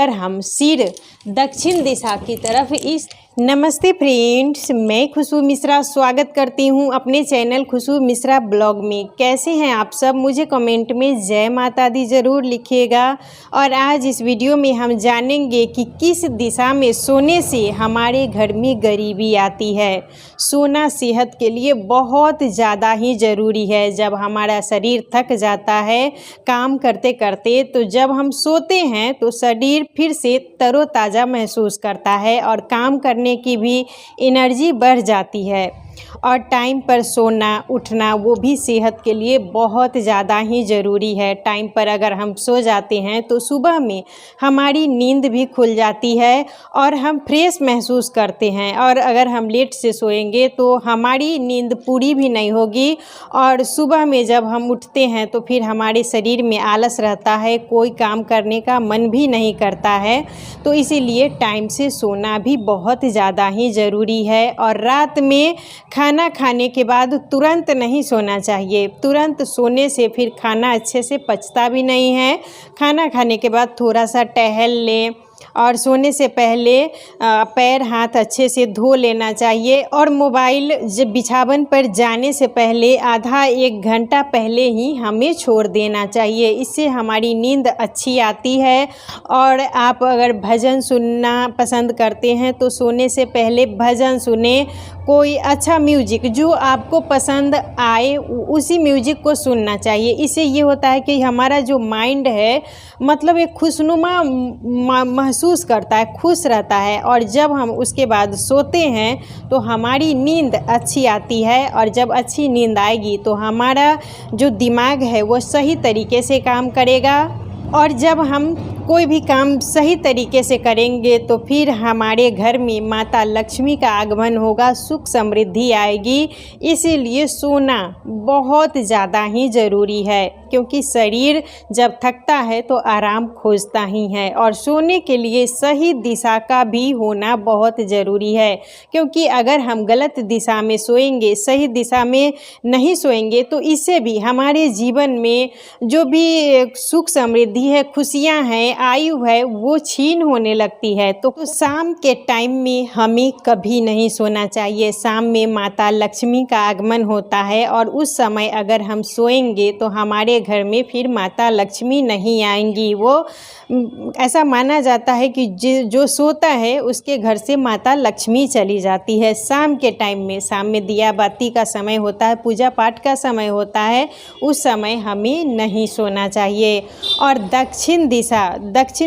पर हम सिर दक्षिण दिशा की तरफ इस नमस्ते फ्रेंड्स, मैं खुशबू मिश्रा स्वागत करती हूं अपने चैनल खुशबू मिश्रा ब्लॉग में। कैसे हैं आप सब? मुझे कमेंट में जय माता दी ज़रूर लिखिएगा। और आज इस वीडियो में हम जानेंगे कि किस दिशा में सोने से हमारे घर में गरीबी आती है। सोना सेहत के लिए बहुत ज़्यादा ही ज़रूरी है। जब हमारा शरीर थक जाता है काम करते करते, तो जब हम सोते हैं तो शरीर फिर से तरोताज़ा महसूस करता है और काम करने की भी एनर्जी बढ़ जाती है। और टाइम पर सोना उठना वो भी सेहत के लिए बहुत ज़्यादा ही ज़रूरी है। टाइम पर अगर हम सो जाते हैं तो सुबह में हमारी नींद भी खुल जाती है और हम फ्रेश महसूस करते हैं। और अगर हम लेट से सोएंगे तो हमारी नींद पूरी भी नहीं होगी और सुबह में जब हम उठते हैं तो फिर हमारे शरीर में आलस रहता है, कोई काम करने का मन भी नहीं करता है। तो इसीलिए टाइम से सोना भी बहुत ज़्यादा ही ज़रूरी है। और रात में खाना खाने के बाद तुरंत नहीं सोना चाहिए। तुरंत सोने से फिर खाना अच्छे से पचता भी नहीं है। खाना खाने के बाद थोड़ा सा टहल लें और सोने से पहले पैर हाथ अच्छे से धो लेना चाहिए। और मोबाइल जब बिछावन पर जाने से पहले आधा एक घंटा पहले ही हमें छोड़ देना चाहिए। इससे हमारी नींद अच्छी आती है। और आप अगर भजन सुनना पसंद करते हैं तो सोने से पहले भजन सुने। कोई अच्छा म्यूजिक जो आपको पसंद आए उसी म्यूजिक को सुनना चाहिए। इससे ये होता है कि हमारा जो माइंड है मतलब एक खुशनुमा महसूस करता है, खुश रहता है। और जब हम उसके बाद सोते हैं तो हमारी नींद अच्छी आती है। और जब अच्छी नींद आएगी तो हमारा जो दिमाग है वो सही तरीके से काम करेगा। और जब हम कोई भी काम सही तरीके से करेंगे तो फिर हमारे घर में माता लक्ष्मी का आगमन होगा, सुख समृद्धि आएगी। इसीलिए सोना बहुत ज़्यादा ही ज़रूरी है, क्योंकि शरीर जब थकता है तो आराम खोजता ही है। और सोने के लिए सही दिशा का भी होना बहुत ज़रूरी है, क्योंकि अगर हम गलत दिशा में सोएंगे, सही दिशा में नहीं सोएंगे तो इससे भी हमारे जीवन में जो भी सुख समृद्धि है, खुशियाँ हैं, आयु है, वो छीन होने लगती है। तो शाम के टाइम में हमें कभी नहीं सोना चाहिए। शाम में माता लक्ष्मी का आगमन होता है और उस समय अगर हम सोएंगे तो हमारे घर में फिर माता लक्ष्मी नहीं आएंगी। वो ऐसा माना जाता है कि जो सोता है उसके घर से माता लक्ष्मी चली जाती है। शाम के टाइम में, शाम में दिया बाती का समय होता है, पूजा पाठ का समय होता है, उस समय हमें नहीं सोना चाहिए। और दक्षिण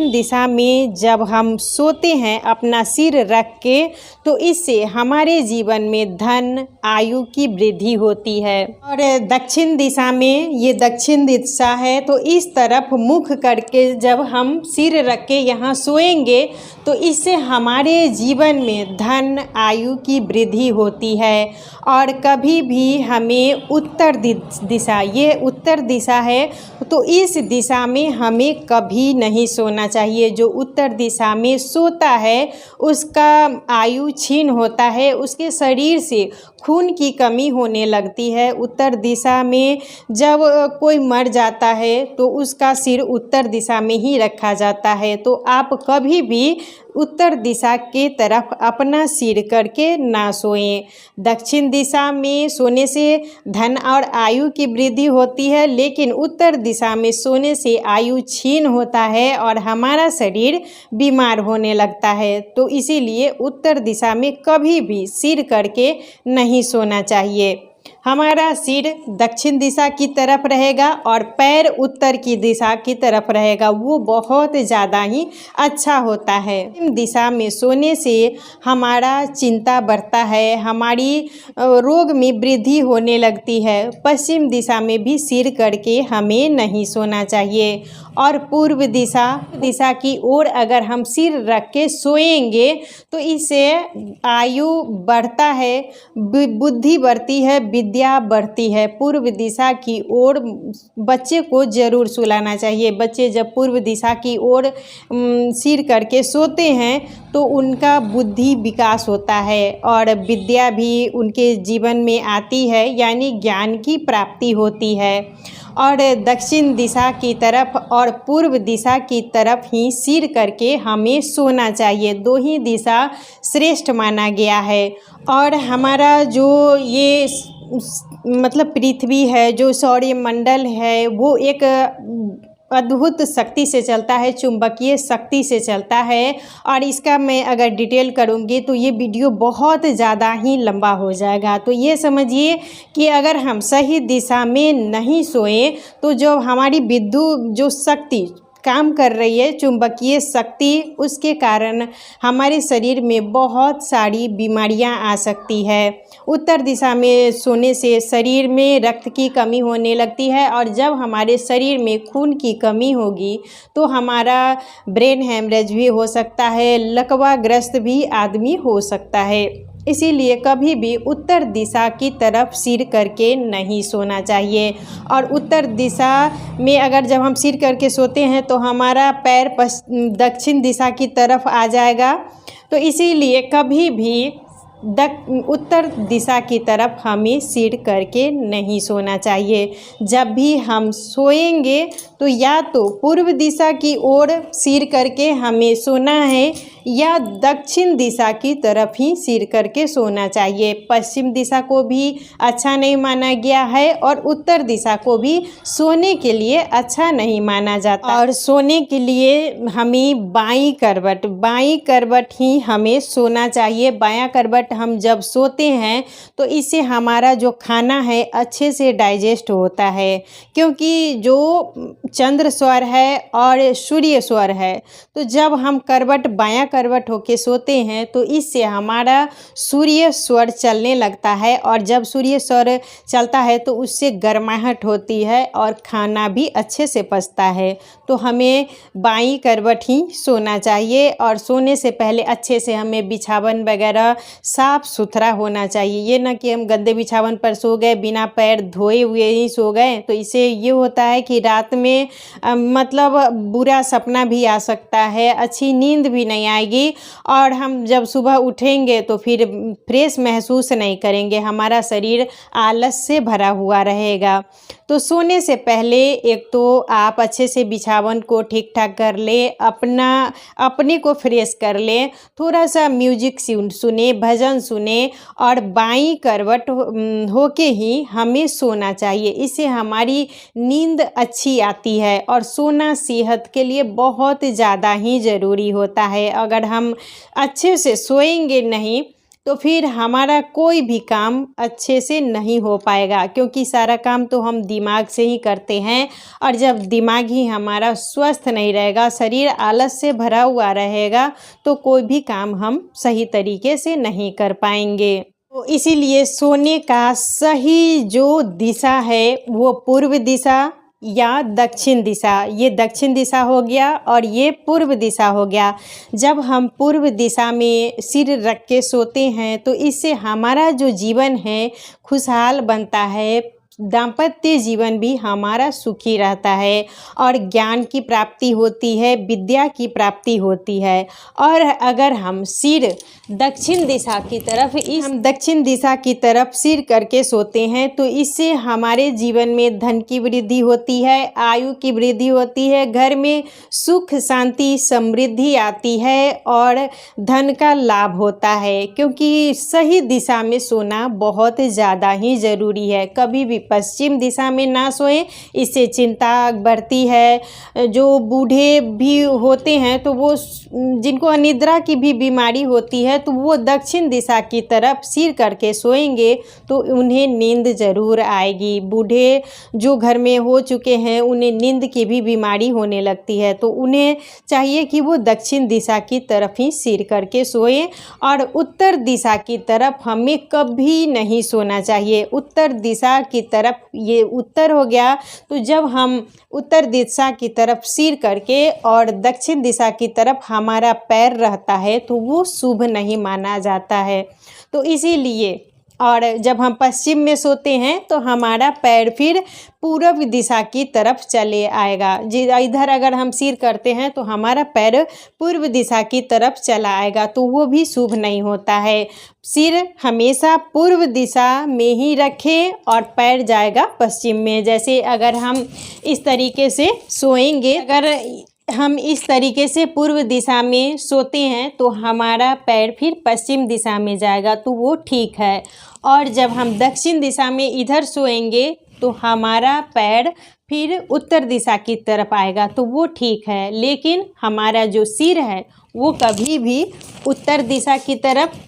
दिशा में जब हम सोते हैं अपना सिर रख के, तो इससे हमारे जीवन में धन आयु की वृद्धि होती है। और दक्षिण दिशा में, ये दक्षिण दिशा है तो इस तरफ मुख करके जब हम सिर रख के यहाँ सोएंगे तो इससे हमारे जीवन में धन आयु की वृद्धि होती है। और कभी भी हमें उत्तर दिशा, ये उत्तर दिशा है तो इस दिशा में हमें कभी नहीं सोना चाहिए। जो उत्तर दिशा में सोता है उसका आयु क्षीण होता है, उसके शरीर से खून की कमी होने लगती है। उत्तर दिशा में जब कोई मर जाता है तो उसका सिर उत्तर दिशा में ही रखा जाता है। तो आप कभी भी उत्तर दिशा के तरफ अपना सिर करके ना सोएं। दक्षिण दिशा में सोने से धन और आयु की वृद्धि होती है, लेकिन उत्तर दिशा में सोने से आयु क्षीण होता है और हमारा शरीर बीमार होने लगता है। तो इसीलिए उत्तर दिशा में कभी भी सिर करके नहीं सोना चाहिए। हमारा सिर दक्षिण दिशा की तरफ रहेगा और पैर उत्तर की दिशा की तरफ रहेगा, वो बहुत ज़्यादा ही अच्छा होता है। पश्चिम दिशा में सोने से हमारा चिंता बढ़ता है, हमारी रोग में वृद्धि होने लगती है। पश्चिम दिशा में भी सिर करके हमें नहीं सोना चाहिए। और पूर्व दिशा की ओर अगर हम सिर रख के सोएंगे तो इससे आयु बढ़ता है, बुद्धि बढ़ती है, विद्या बढ़ती है। पूर्व दिशा की ओर बच्चे को ज़रूर सुलाना चाहिए। बच्चे जब पूर्व दिशा की ओर सिर करके सोते हैं तो उनका बुद्धि विकास होता है और विद्या भी उनके जीवन में आती है, यानी ज्ञान की प्राप्ति होती है। और दक्षिण दिशा की तरफ और पूर्व दिशा की तरफ ही सिर करके हमें सोना चाहिए। दो ही दिशा श्रेष्ठ माना गया है। और हमारा जो ये मतलब पृथ्वी है, जो सौरमंडल है, वो एक अद्भुत शक्ति से चलता है, चुंबकीय शक्ति से चलता है। और इसका मैं अगर डिटेल करूँगी तो ये वीडियो बहुत ज़्यादा ही लंबा हो जाएगा। तो ये समझिए कि अगर हम सही दिशा में नहीं सोएं तो जो हमारी विद्युत जो शक्ति काम कर रही है, चुंबकीय शक्ति, उसके कारण हमारे शरीर में बहुत सारी बीमारियां आ सकती है। उत्तर दिशा में सोने से शरीर में रक्त की कमी होने लगती है, और जब हमारे शरीर में खून की कमी होगी तो हमारा ब्रेन हैमरेज भी हो सकता है, लकवाग्रस्त भी आदमी हो सकता है। इसीलिए कभी भी उत्तर दिशा की तरफ सिर करके नहीं सोना चाहिए। और उत्तर दिशा में अगर जब हम सिर करके सोते हैं तो हमारा पैर दक्षिण दिशा की तरफ आ जाएगा। तो इसीलिए कभी भी उत्तर दिशा की तरफ हमें सिर करके नहीं सोना चाहिए। जब भी हम सोएंगे तो या तो पूर्व दिशा की ओर सिर करके हमें सोना है, या दक्षिण दिशा की तरफ ही सिर करके सोना चाहिए। पश्चिम दिशा को भी अच्छा नहीं माना गया है, और उत्तर दिशा को भी सोने के लिए अच्छा नहीं माना जाता। और सोने के लिए हमें बाईं करवट ही हमें सोना चाहिए। बायां करवट हम जब सोते हैं तो इससे हमारा जो खाना है अच्छे से डाइजेस्ट होता है, क्योंकि जो चंद्र स्वर है और सूर्य स्वर है, तो जब हम बायां करवट होके सोते हैं तो इससे हमारा सूर्य स्वर चलने लगता है, और जब सूर्य स्वर चलता है तो उससे गर्माहट होती है और खाना भी अच्छे से पचता है। तो हमें बाईं करवट ही सोना चाहिए, और सोने से पहले अच्छे से हमें बिछावन वगैरह साफ़ सुथरा होना चाहिए। ये ना कि हम गंदे बिछावन पर सो गए, बिना पैर धोए हुए ही सो गए, तो इससे ये होता है कि रात में मतलब बुरा सपना भी आ सकता है, अच्छी नींद भी नहीं आएगी, और हम जब सुबह उठेंगे तो फिर फ्रेश महसूस नहीं करेंगे, हमारा शरीर आलस से भरा हुआ रहेगा। तो सोने से पहले एक तो आप अच्छे से बिछावन को ठीक ठाक कर ले, अपने को फ्रेश कर ले, थोड़ा सा म्यूजिक सुने, भजन सुने, और बाईं करवट होके ही हमें सोना चाहिए। इससे हमारी नींद अच्छी आती है, और सोना सेहत के लिए बहुत ज़्यादा ही ज़रूरी होता है। अगर हम अच्छे से सोएंगे नहीं तो फिर हमारा कोई भी काम अच्छे से नहीं हो पाएगा, क्योंकि सारा काम तो हम दिमाग से ही करते हैं, और जब दिमाग ही हमारा स्वस्थ नहीं रहेगा, शरीर आलस से भरा हुआ रहेगा, तो कोई भी काम हम सही तरीके से नहीं कर पाएंगे। तो इसीलिए सोने का सही जो दिशा है वो पूर्व दिशा या दक्षिण दिशा, ये दक्षिण दिशा हो गया और ये पूर्व दिशा हो गया। जब हम पूर्व दिशा में सिर रख के सोते हैं तो इससे हमारा जो जीवन है खुशहाल बनता है, दाम्पत्य जीवन भी हमारा सुखी रहता है, और ज्ञान की प्राप्ति होती है, विद्या की प्राप्ति होती है। और अगर हम सिर दक्षिण दिशा की तरफ हम दक्षिण दिशा की तरफ सिर करके सोते हैं तो इससे हमारे जीवन में धन की वृद्धि होती है, आयु की वृद्धि होती है, घर में सुख शांति समृद्धि आती है और धन का लाभ होता है। क्योंकि सही दिशा में सोना बहुत ज़्यादा ही ज़रूरी है। कभी भी पश्चिम दिशा में ना सोएं, इससे चिंता बढ़ती है। जो बूढ़े भी होते हैं तो वो जिनको अनिद्रा की भी बीमारी होती है तो वो दक्षिण दिशा की तरफ सिर करके सोएंगे तो उन्हें नींद ज़रूर आएगी। बूढ़े जो घर में हो चुके हैं उन्हें नींद की भी बीमारी होने लगती है, तो उन्हें चाहिए कि वो दक्षिण दिशा की तरफ ही सिर करके सोएं। और उत्तर दिशा की तरफ हमें कभी नहीं सोना चाहिए। उत्तर दिशा की तरफ, ये उत्तर हो गया, तो जब हम उत्तर दिशा की तरफ सिर करके और दक्षिण दिशा की तरफ हमारा पैर रहता है तो वो शुभ नहीं माना जाता है। तो इसीलिए और जब हम पश्चिम में सोते हैं तो हमारा पैर फिर पूर्व दिशा की तरफ चले आएगा। इधर अगर हम सिर करते हैं तो हमारा पैर पूर्व दिशा की तरफ चला आएगा, तो वो भी शुभ नहीं होता है। सिर हमेशा पूर्व दिशा में ही रखें और पैर जाएगा पश्चिम में। जैसे अगर हम इस तरीके से सोएंगे, अगर हम इस तरीके से पूर्व दिशा में सोते हैं तो हमारा पैर फिर पश्चिम दिशा में जाएगा, तो वो ठीक है। और जब हम दक्षिण दिशा में इधर सोएंगे तो हमारा पैर फिर उत्तर दिशा की तरफ आएगा, तो वो ठीक है। लेकिन हमारा जो सिर है वो कभी भी उत्तर दिशा की तरफ,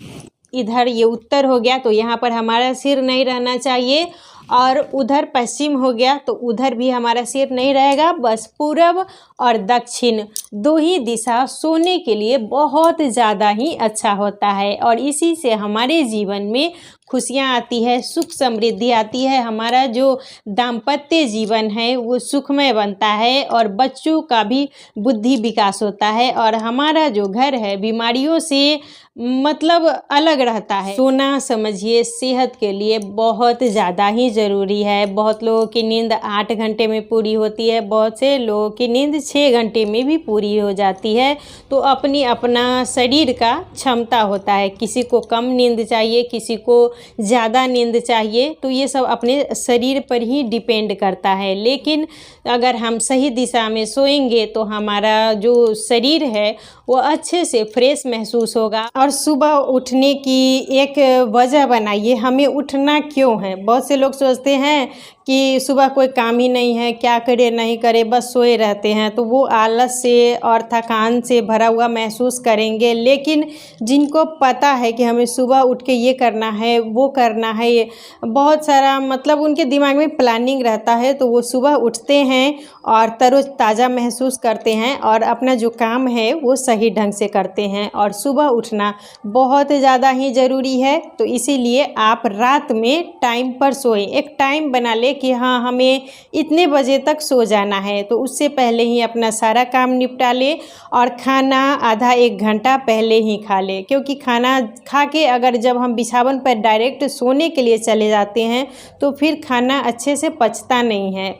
इधर ये उत्तर हो गया तो यहाँ पर हमारा सिर नहीं रहना चाहिए, और उधर पश्चिम हो गया तो उधर भी हमारा सिर नहीं रहेगा। बस पूर्व और दक्षिण दो ही दिशा सोने के लिए बहुत ज़्यादा ही अच्छा होता है, और इसी से हमारे जीवन में खुशियाँ आती है, सुख समृद्धि आती है। हमारा जो दाम्पत्य जीवन है वो सुखमय बनता है, और बच्चों का भी बुद्धि विकास होता है, और हमारा जो घर है बीमारियों से मतलब अलग रहता है। सोना समझिए सेहत के लिए बहुत ज़्यादा ही ज़रूरी है। बहुत लोगों की नींद 8 घंटे में पूरी होती है, बहुत से लोगों की नींद 6 घंटे में भी पूरी हो जाती है। तो अपना शरीर का क्षमता होता है, किसी को कम नींद चाहिए, किसी को ज़्यादा नींद चाहिए, तो ये सब अपने शरीर पर ही डिपेंड करता है। लेकिन अगर हम सही दिशा में सोएंगे तो हमारा जो शरीर है वो अच्छे से फ्रेश महसूस होगा। और सुबह उठने की एक वजह बनाइए, हमें उठना क्यों है। बहुत से लोग सोचते हैं कि सुबह कोई काम ही नहीं है, क्या करे नहीं करे, बस सोए रहते हैं, तो वो आलस से और थकान से भरा हुआ महसूस करेंगे। लेकिन जिनको पता है कि हमें सुबह उठ के ये करना है वो करना है, ये बहुत सारा मतलब उनके दिमाग में प्लानिंग रहता है, तो वो सुबह उठते हैं और तरोताज़ा महसूस करते हैं और अपना जो काम है वो सही ढंग से करते हैं। और सुबह उठना बहुत ज़्यादा ही ज़रूरी है, तो इसीलिए आप रात में टाइम पर सोएं। एक टाइम बना ले कि हाँ हमें इतने बजे तक सो जाना है, तो उससे पहले ही अपना सारा काम निपटा ले, और खाना आधा 1 घंटा पहले ही खा ले। क्योंकि खाना खा के अगर जब हम बिछावन पर डायरेक्ट सोने के लिए चले जाते हैं तो फिर खाना अच्छे से पचता नहीं है।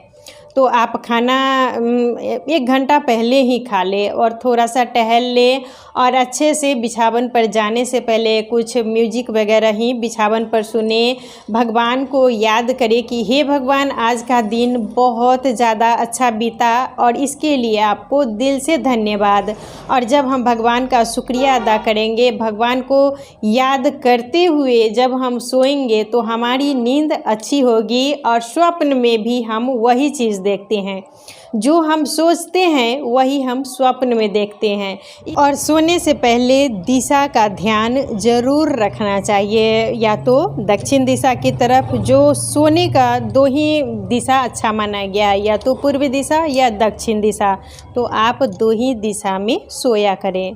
तो आप खाना 1 घंटा पहले ही खा ले और थोड़ा सा टहल ले, और अच्छे से बिछावन पर जाने से पहले कुछ म्यूजिक वगैरह ही बिछावन पर सुने। भगवान को याद करें कि हे भगवान, आज का दिन बहुत ज़्यादा अच्छा बीता और इसके लिए आपको दिल से धन्यवाद। और जब हम भगवान का शुक्रिया अदा करेंगे, भगवान को याद करते हुए जब हम सोएंगे तो हमारी नींद अच्छी होगी, और स्वप्न में भी हम वही चीज़ देखते हैं, जो हम सोचते हैं वही हम स्वप्न में देखते हैं। और सोने से पहले दिशा का ध्यान जरूर रखना चाहिए, या तो दक्षिण दिशा की तरफ, जो सोने का 2 ही दिशा अच्छा माना गया, या तो पूर्व दिशा या दक्षिण दिशा, तो आप 2 ही दिशा में सोया करें।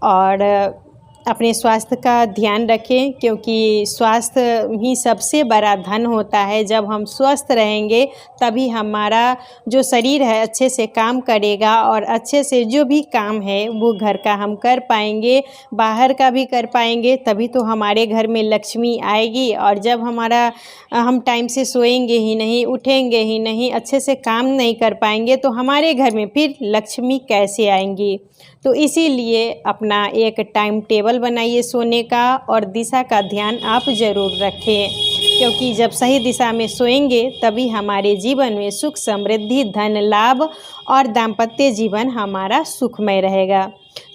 और अपने स्वास्थ्य का ध्यान रखें, क्योंकि स्वास्थ्य ही सबसे बड़ा धन होता है। जब हम स्वस्थ रहेंगे तभी हमारा जो शरीर है अच्छे से काम करेगा, और अच्छे से जो भी काम है वो घर का हम कर पाएंगे, बाहर का भी कर पाएंगे, तभी तो हमारे घर में लक्ष्मी आएगी। और जब हम टाइम से सोएंगे ही नहीं, उठेंगे ही नहीं, अच्छे से काम नहीं कर पाएंगे, तो हमारे घर में फिर लक्ष्मी कैसे आएंगी। तो इसीलिए अपना एक टाइम टेबल बनाइए सोने का, और दिशा का ध्यान आप ज़रूर रखें, क्योंकि जब सही दिशा में सोएंगे तभी हमारे जीवन में सुख समृद्धि, धन लाभ और दाम्पत्य जीवन हमारा सुखमय रहेगा।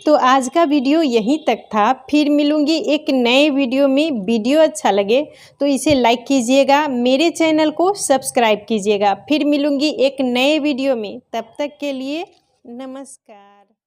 तो आज का वीडियो यहीं तक था, फिर मिलूंगी एक नए वीडियो में। वीडियो अच्छा लगे तो इसे लाइक कीजिएगा, मेरे चैनल को सब्सक्राइब कीजिएगा। फिर मिलूंगी एक नए वीडियो में, तब तक के लिए नमस्कार।